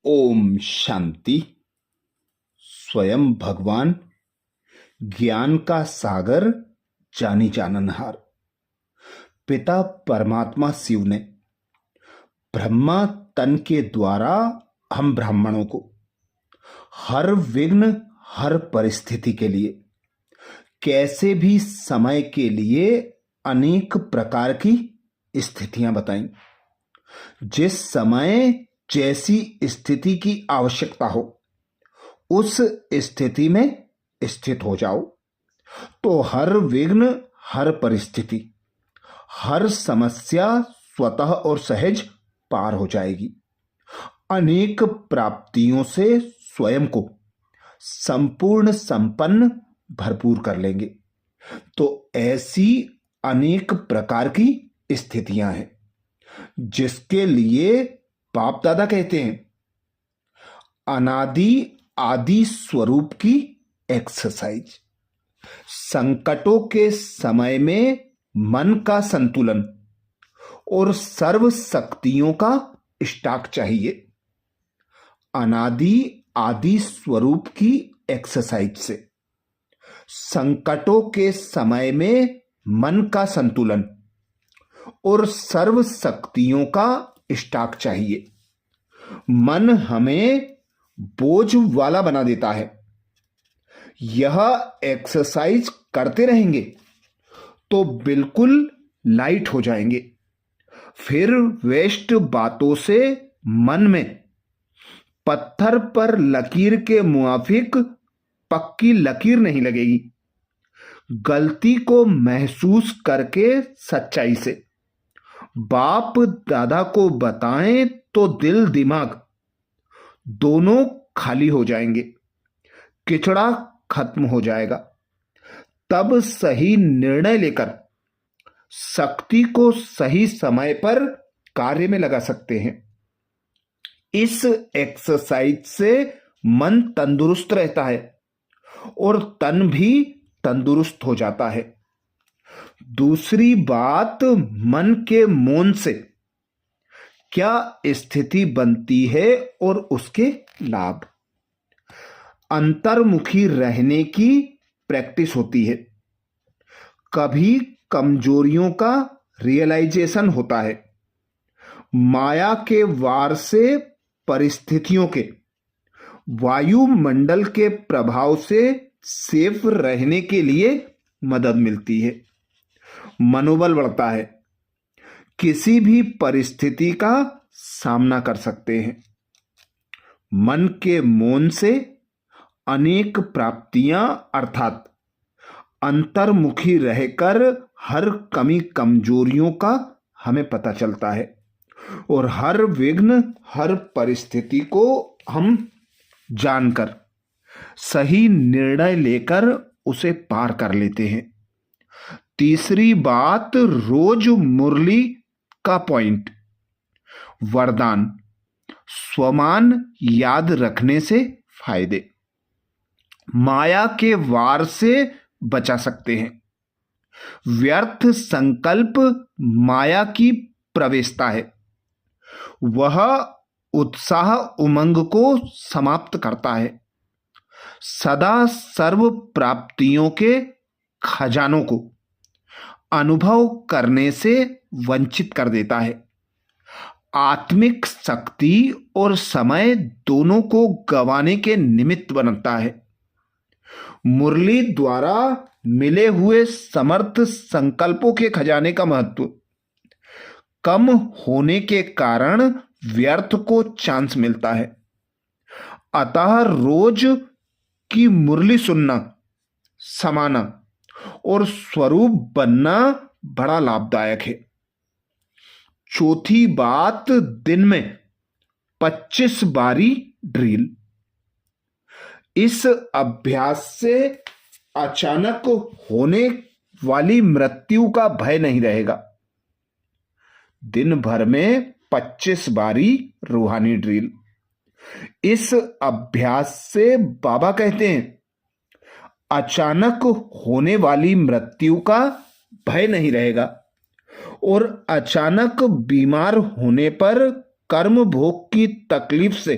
ओम शांति। स्वयं भगवान, ज्ञान का सागर, जानी जाननहार पिता परमात्मा शिव ने ब्रह्मा तन के द्वारा हम ब्राह्मणों को हर विघ्न, हर परिस्थिति के लिए, कैसे भी समय के लिए अनेक प्रकार की स्थितियां बताई। जिस समय जैसी स्थिति की आवश्यकता हो उस स्थिति में स्थित हो जाओ, तो हर विघ्न, हर परिस्थिति, हर समस्या स्वतः और सहज पार हो जाएगी। अनेक प्राप्तियों से स्वयं को संपूर्ण संपन्न भरपूर कर लेंगे। तो ऐसी अनेक प्रकार की स्थितियां हैं जिसके लिए बाप दादा कहते हैं अनादि आदि स्वरूप की एक्सरसाइज। संकटों के समय में मन का संतुलन और सर्व शक्तियों का स्टॉक चाहिए। अनादि आदि स्वरूप की एक्सरसाइज से संकटों के समय में मन का संतुलन और सर्व शक्तियों का स्टॉक चाहिए। मन हमें बोझ वाला बना देता है। यह एक्सरसाइज करते रहेंगे तो बिल्कुल लाइट हो जाएंगे। फिर वेस्ट बातों से मन में पत्थर पर लकीर के मुआफिक पक्की लकीर नहीं लगेगी। गलती को महसूस करके सच्चाई से बाप दादा को बताएं तो दिल दिमाग दोनों खाली हो जाएंगे, किचड़ा खत्म हो जाएगा। तब सही निर्णय लेकर शक्ति को सही समय पर कार्य में लगा सकते हैं। इस एक्सरसाइज से मन तंदुरुस्त रहता है और तन भी तंदुरुस्त हो जाता है। दूसरी बात, मन के मौन से क्या स्थिति बनती है और उसके लाभ। अंतर्मुखी रहने की प्रैक्टिस होती है। कभी कमजोरियों का रियलाइजेशन होता है। माया के वार से, परिस्थितियों के, वायुमंडल के प्रभाव से सेफ रहने के लिए मदद मिलती है। मनोबल बढ़ता है। किसी भी परिस्थिति का सामना कर सकते हैं। मन के मौन से अनेक प्राप्तियां अर्थात अंतर्मुखी रहकर हर कमी कमजोरियों का हमें पता चलता है और हर विघ्न, हर परिस्थिति को हम जानकर सही निर्णय लेकर उसे पार कर लेते हैं। तीसरी बात, रोज मुरली का पॉइंट, वरदान, स्वमान याद रखने से फायदे। माया के वार से बचा सकते हैं। व्यर्थ संकल्प माया की प्रवेशता है। वह उत्साह उमंग को समाप्त करता है। सदा सर्व प्राप्तियों के खजानों को अनुभव करने से वंचित कर देता है। आत्मिक शक्ति और समय दोनों को गंवाने के निमित्त बनता है। मुरली द्वारा मिले हुए समर्थ संकल्पों के खजाने का महत्व कम होने के कारण व्यर्थ को चांस मिलता है। अतः रोज की मुरली सुनना, समाना और स्वरूप बनना बड़ा लाभदायक है। चौथी बात, दिन में 25 बारी ड्रिल। इस अभ्यास से अचानक होने वाली मृत्यु का भय नहीं रहेगा। दिन भर में 25 बारी रूहानी ड्रिल। इस अभ्यास से बाबा कहते हैं अचानक होने वाली मृत्यु का भय नहीं रहेगा और अचानक बीमार होने पर कर्म भोग की तकलीफ से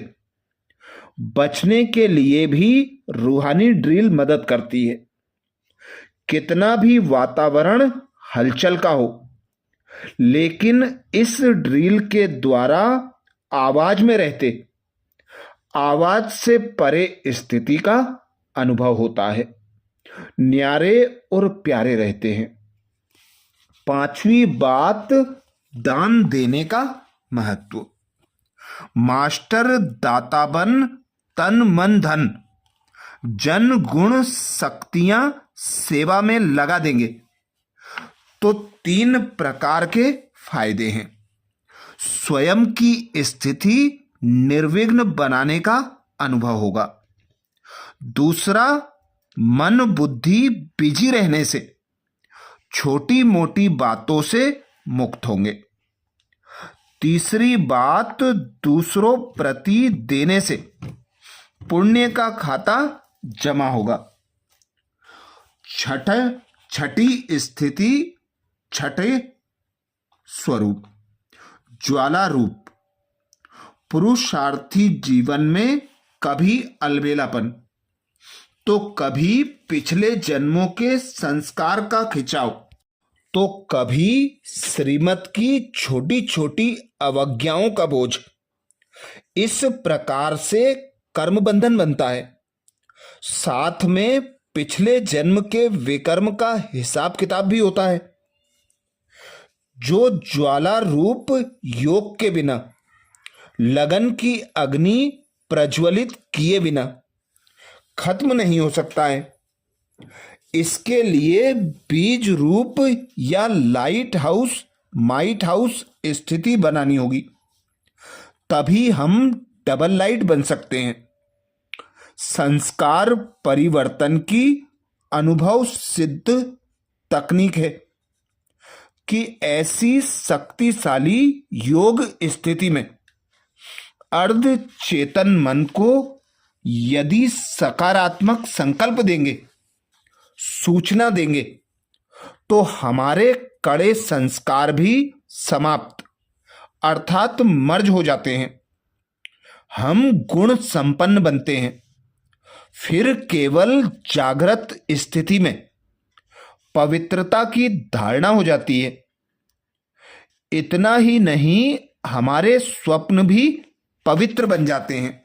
बचने के लिए भी रूहानी ड्रिल मदद करती है। कितना भी वातावरण हलचल का हो, लेकिन इस ड्रिल के द्वारा आवाज में रहते आवाज से परे स्थिति का अनुभव होता है, न्यारे और प्यारे रहते हैं। पांचवी बात, दान देने का महत्व। मास्टर दाता बन, तन मन धन जन गुण शक्तियां सेवा में लगा देंगे तो 3 प्रकार के फायदे हैं। स्वयं की स्थिति निर्विघ्न बनाने का अनुभव होगा। दूसरा, मन बुद्धि बिजी रहने से छोटी मोटी बातों से मुक्त होंगे। तीसरी बात, दूसरों प्रति देने से पुण्य का खाता जमा होगा। छठी स्थिति, छठे स्वरूप, ज्वाला रूप। पुरुषार्थी जीवन में कभी अलबेलापन तो कभी पिछले जन्मों के संस्कार का खिंचाव तो कभी श्रीमत की छोटी छोटी अवज्ञाओं का बोझ। इस प्रकार से कर्म बंधन बनता है। साथ में पिछले जन्म के विकर्म का हिसाब किताब भी होता है, जो ज्वाला रूप योग के बिना, लगन की अग्नि प्रज्वलित किए बिना खत्म नहीं हो सकता है। इसके लिए बीज रूप या लाइट हाउस, माइट हाउस स्थिति बनानी होगी, तभी हम डबल लाइट बन सकते हैं। संस्कार परिवर्तन की अनुभव सिद्ध तकनीक है कि ऐसी शक्तिशाली योग स्थिति में अर्ध चेतन मन को यदि सकारात्मक संकल्प देंगे, सूचना देंगे, तो हमारे कड़े संस्कार भी समाप्त अर्थात मर्ज हो जाते हैं। हम गुण संपन्न बनते हैं। फिर केवल जागृत स्थिति में पवित्रता की धारणा हो जाती है। इतना ही नहीं, हमारे स्वप्न भी पवित्र बन जाते हैं।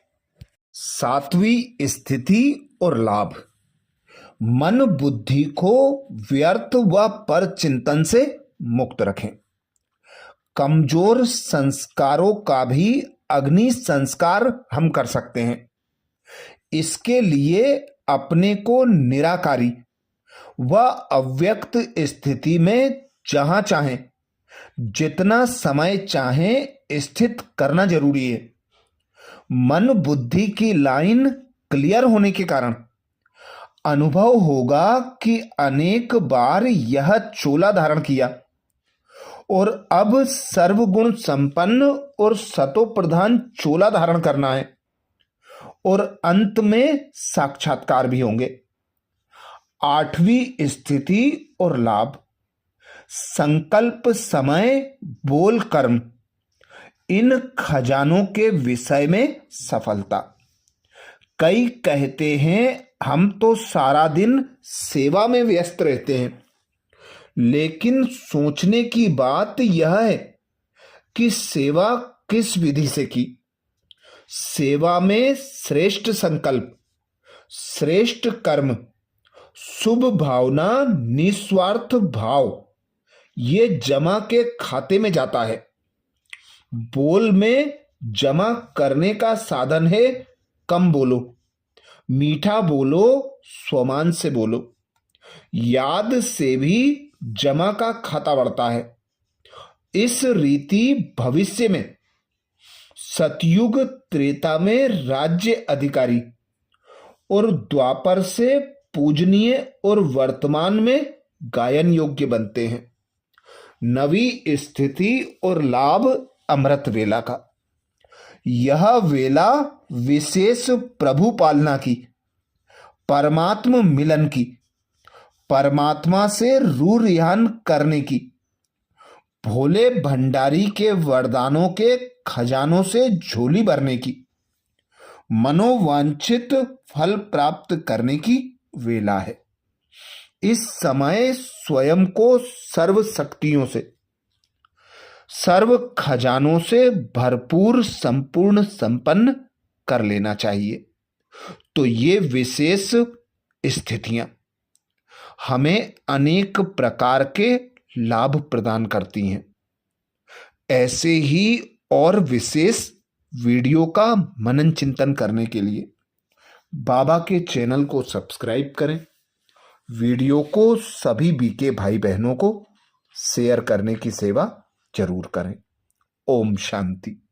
7वीं स्थिति और लाभ। मन बुद्धि को व्यर्थ व पर चिंतन से मुक्त रखें। कमजोर संस्कारों का भी अग्नि संस्कार हम कर सकते हैं। इसके लिए अपने को निराकारी व अव्यक्त स्थिति में जहां चाहें, जितना समय चाहें स्थित करना जरूरी है। मन बुद्धि की लाइन क्लियर होने के कारण अनुभव होगा कि अनेक बार यह चोला धारण किया और अब सर्वगुण संपन्न और सतो प्रधान चोला धारण करना है और अंत में साक्षात्कार भी होंगे। 8वीं स्थिति और लाभ। संकल्प, समय, बोल, कर्म, इन खजानों के विषय में सफलता। कई कहते हैं हम तो सारा दिन सेवा में व्यस्त रहते हैं, लेकिन सोचने की बात यह है कि सेवा किस विधि से की। सेवा में श्रेष्ठ संकल्प, श्रेष्ठ कर्म, शुभ भावना, निस्वार्थ भाव, ये जमा के खाते में जाता है। बोल में जमा करने का साधन है कम बोलो, मीठा बोलो, स्वमान से बोलो। याद से भी जमा का खाता बढ़ता है। इस रीति भविष्य में सतयुग त्रेता में राज्य अधिकारी और द्वापर से पूजनीय और वर्तमान में गायन योग्य बनते हैं। 9वीं स्थिति और लाभ अमृत वेला का। यह वेला विशेष प्रभु पालना की, परमात्म मिलन की, परमात्मा से रूह रिहान करने की, भोले भंडारी के वरदानों के खजानों से झोली भरने की, मनोवांछित फल प्राप्त करने की वेला है। इस समय स्वयं को सर्व शक्तियों से, सर्व खजानों से भरपूर संपूर्ण संपन्न कर लेना चाहिए। तो ये विशेष स्थितियां हमें अनेक प्रकार के लाभ प्रदान करती हैं। ऐसे ही और विशेष वीडियो का मनन चिंतन करने के लिए बाबा के चैनल को सब्सक्राइब करें। वीडियो को सभी बीके भाई बहनों को शेयर करने की सेवा जरूर करें। ओम शांति।